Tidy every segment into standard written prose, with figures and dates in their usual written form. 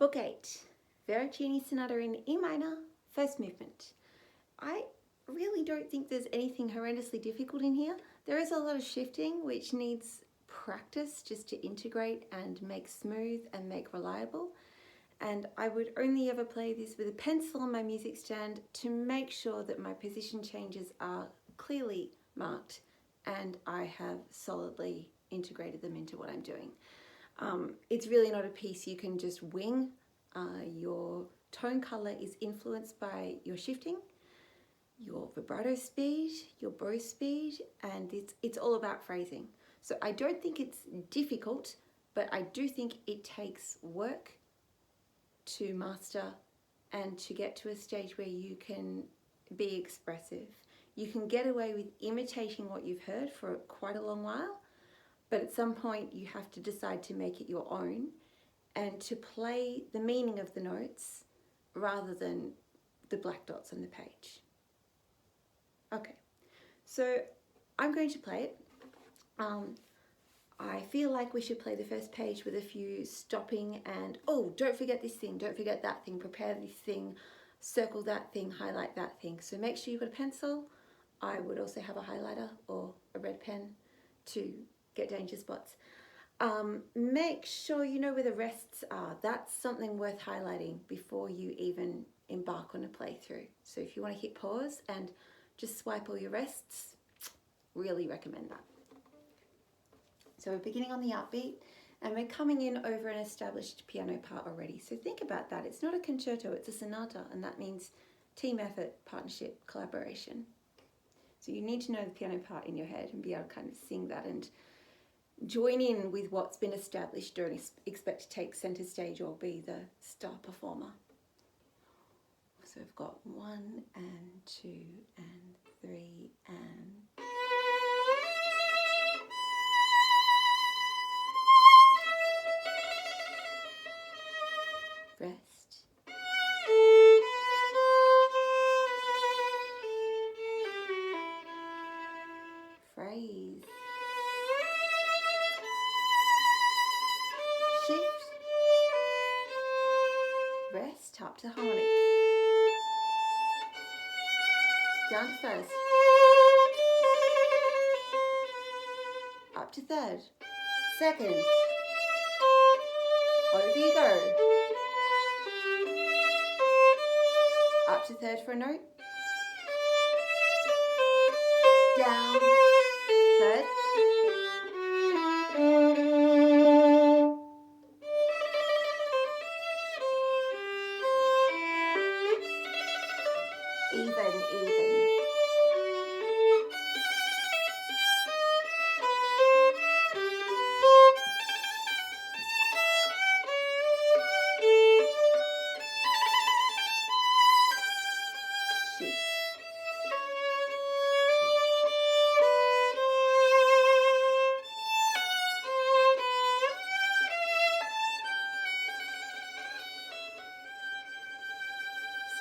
Book 8, Veracini Sonata in E minor, first movement. I really don't think there's anything horrendously difficult in here. There is a lot of shifting which needs practice just to integrate and make smooth and make reliable. And I would only ever play this with a pencil on my music stand to make sure that my position changes are clearly marked and I have solidly integrated them into what I'm doing. It's really not a piece you can just wing. Your tone color is influenced by your shifting, your vibrato speed, your bow speed, and it's all about phrasing. So I don't think it's difficult, but I do think it takes work to master and to get to a stage where you can be expressive. You can get away with imitating what you've heard for quite a long while, but at some point you have to decide to make it your own and to play the meaning of the notes rather than the black dots on the page. Okay, so I'm going to play it. I feel like we should play the first page with a few stopping and, oh, don't forget this thing, don't forget that thing, prepare this thing, circle that thing, highlight that thing. So make sure you've got a pencil. I would also have a highlighter or a red pen to get danger spots. Make sure you know where the rests are. That's something worth highlighting before you even embark on a playthrough. So if you want to hit pause and just swipe all your rests, really recommend that. So we're beginning on the upbeat and we're coming in over an established piano part already. So think about that. It's not a concerto, it's a sonata, and that means team effort, partnership, collaboration. So you need to know the piano part in your head and be able to kind of sing that and join in with what's been established. Don't expect to take center stage or be the star performer. So we've got 1 and 2 and 3 and... rest. Phrase. Shift. Rest up to harmonic. Down to first. Up to third. Second. Over you go. Up to third for a note. Down. Third. Even. Shift.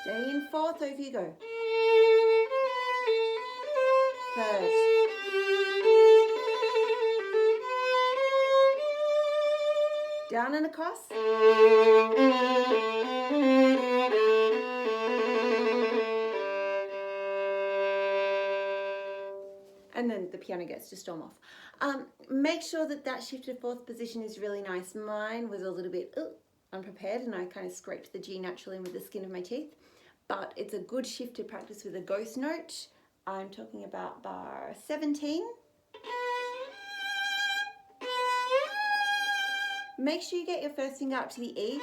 Stay in fourth, over you go. Third. Down and across. And then the piano gets to storm off. Make sure that shifted fourth position is really nice. Mine was a little bit unprepared and I kind of scraped the G naturally with the skin of my teeth. But it's a good shift to practice with a ghost note. I'm talking about bar 17. Make sure you get your first finger up to the E.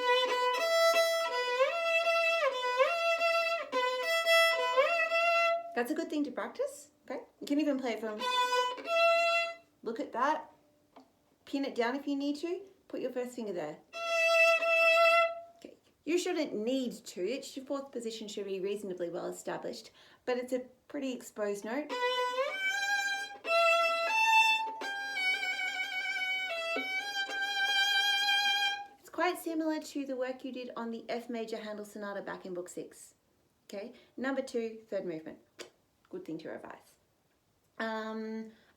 That's a good thing to practice, okay? You can even play it from, look at that, pin it down if you need to, put your first finger there. Okay, you shouldn't need to, your fourth position should be reasonably well established, but it's a pretty exposed note. It's quite similar to the work you did on the F major Handel Sonata back in book 6. Okay, number 2, third movement. Good thing to revise.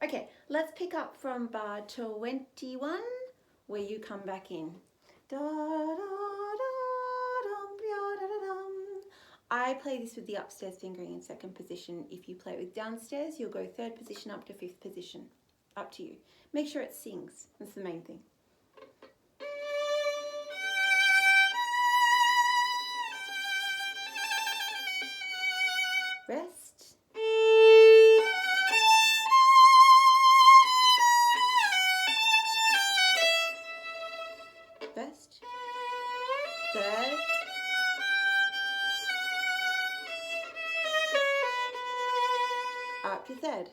Okay, let's pick up from bar 21 where you come back in. Da, da, da, I play this with the upstairs fingering in second position. If you play it with downstairs, you'll go third position up to fifth position. Up to you. Make sure it sings. That's the main thing. Rest. First. Third. Up to third.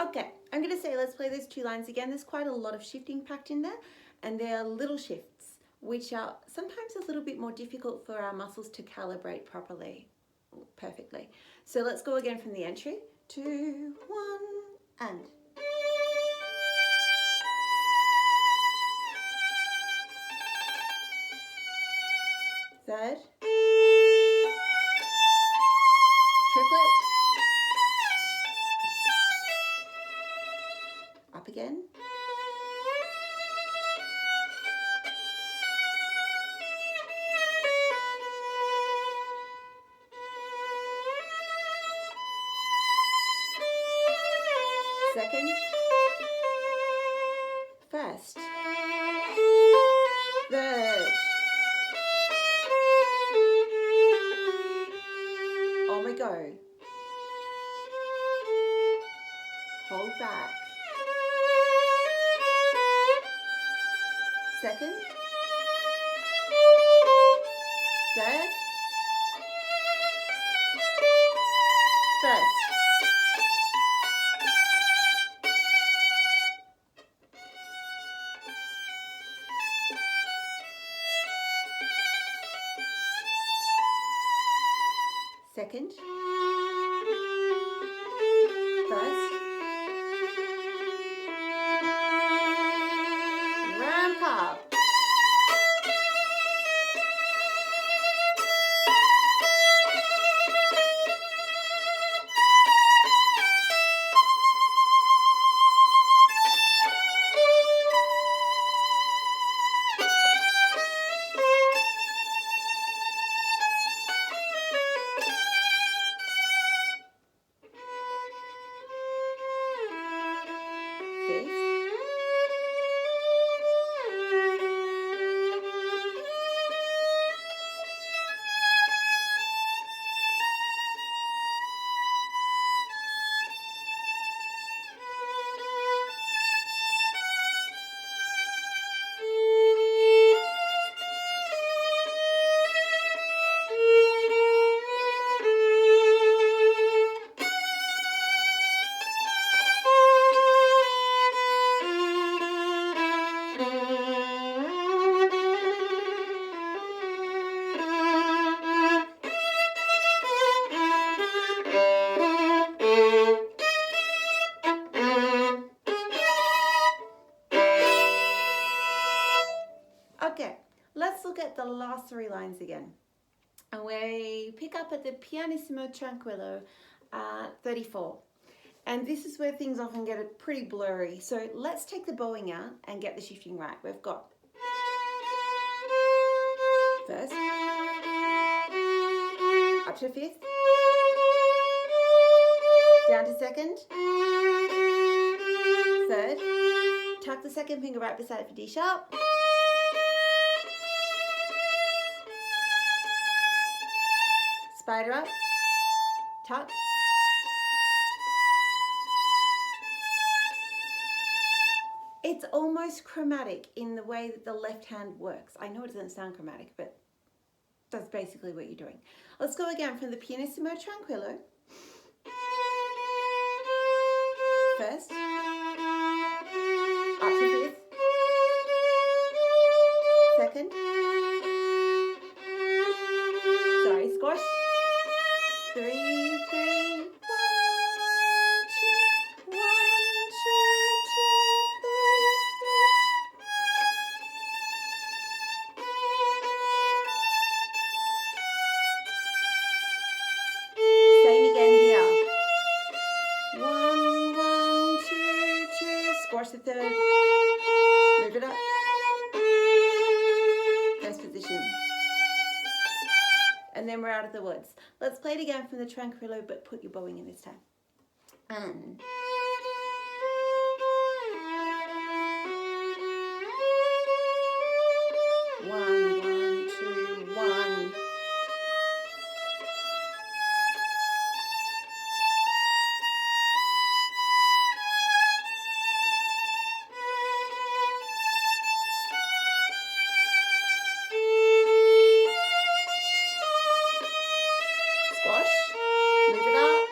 Okay, I'm going to say let's play those two lines again. There's quite a lot of shifting packed in there, and they are little shifts, which are sometimes a little bit more difficult for our muscles to calibrate perfectly. So let's go again from the entry. 2, 1, and. Third. Triplet. Up again. Second. First. Third. On we go. Hold back. Second. Third. First. Second. First. Ramp up. Okay, let's look at the last three lines again. And we pick up at the pianissimo tranquillo 34. And this is where things often get pretty blurry. So let's take the bowing out and get the shifting right. We've got first, up to fifth, down to second, third, tuck the second finger right beside it for D sharp, spider up, tuck, it's almost chromatic in the way that the left hand works. I know it doesn't sound chromatic, but that's basically what you're doing. Let's go again from the pianissimo tranquillo. First, up to fifth, second, sorry, squash, 3, 3, 1, 2, 1, 2, 2, 3, 3. then we're out of the woods. Let's play it again from the Tranquillo, but put your bowing in this time. And... one, 2, 1. Squash. Move it up.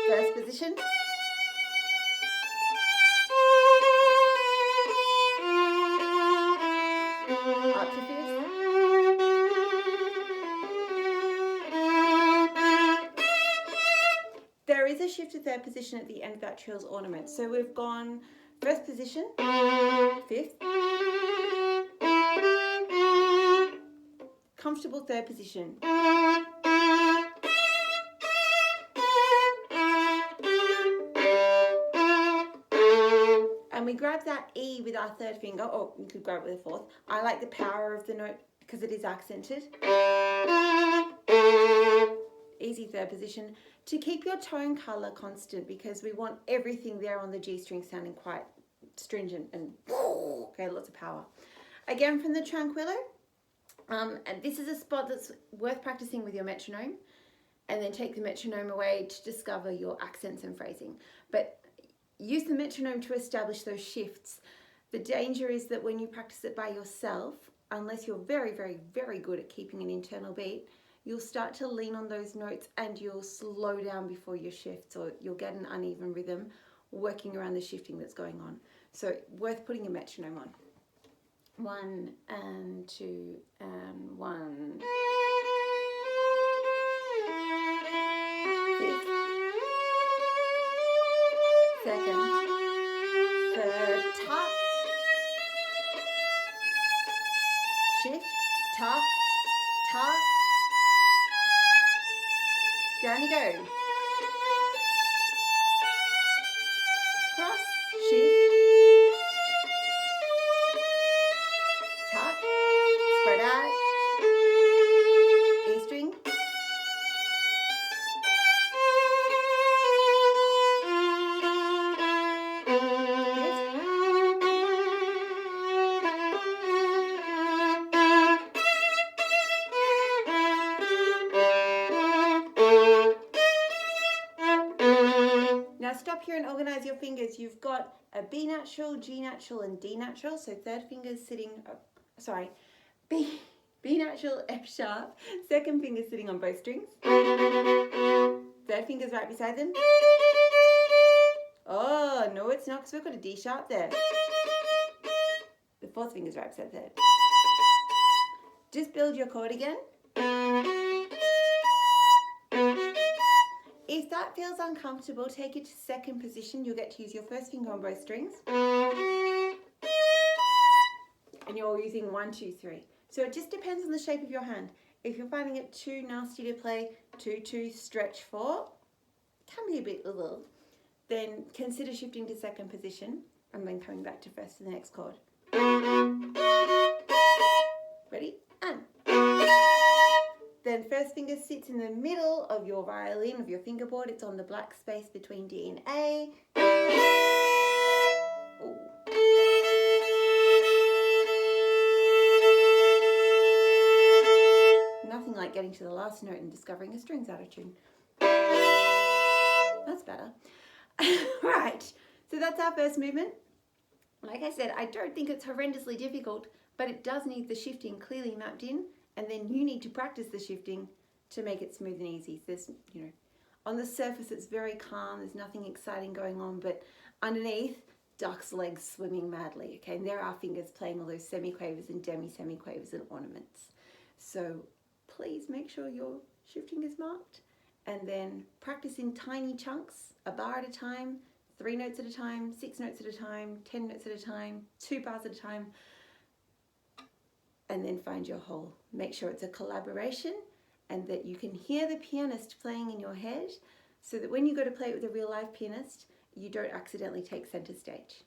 First position. Up to fifth. There is a shift to third position at the end of that trill's ornament. So we've gone first position, fifth, comfortable third position. And we grab that E with our third finger, or you could grab it with a fourth. I like the power of the note because it is accented. Easy third position. To keep your tone color constant, because we want everything there on the G string sounding quite stringent and okay, lots of power. Again from the Tranquillo. And this is a spot that's worth practicing with your metronome, and then take the metronome away to discover your accents and phrasing. But use the metronome to establish those shifts. The danger is that when you practice it by yourself, unless you're very, very, very good at keeping an internal beat, you'll start to lean on those notes and you'll slow down before your shifts, or you'll get an uneven rhythm working around the shifting that's going on. So worth putting a metronome on. 1 and 2 and 1. Fifth. Second. Third. Tuck. Shift. Tuck. Tuck. Down you go. Cross, shift, tuck, spread out, E string, Now stop here and organize your fingers. You've got a B natural, G natural, and D natural. So third finger's sitting, B natural, F sharp. Second finger's sitting on both strings. Third finger's right beside them. Oh, no it's not, because we've got a D sharp there. The fourth finger's right beside third. Just build your chord again. If that feels uncomfortable, take it to second position. You'll get to use your first finger on both strings. And you're using 1, 2, 3. So it just depends on the shape of your hand. If you're finding it too nasty to play 2, 2, stretch 4, can be a bit little, then consider shifting to second position and then coming back to first for the next chord. Ready? And. Then first finger sits in the middle of your violin, of your fingerboard. It's on the black space between D and A. Ooh. Nothing like getting to the last note and discovering a strings out of tune. That's better. Right, so that's our first movement. Like I said, I don't think it's horrendously difficult, but it does need the shifting clearly mapped in. And then you need to practice the shifting to make it smooth and easy. There's, on the surface it's very calm, there's nothing exciting going on, but underneath, duck's legs swimming madly, okay? And there are fingers playing all those semiquavers and demi-semiquavers and ornaments. So please make sure your shifting is marked, and then practice in tiny chunks, a bar at a time, 3 notes at a time, 6 notes at a time, 10 notes at a time, 2 bars at a time, and then find your hole. Make sure it's a collaboration and that you can hear the pianist playing in your head, so that when you go to play it with a real live pianist, you don't accidentally take center stage.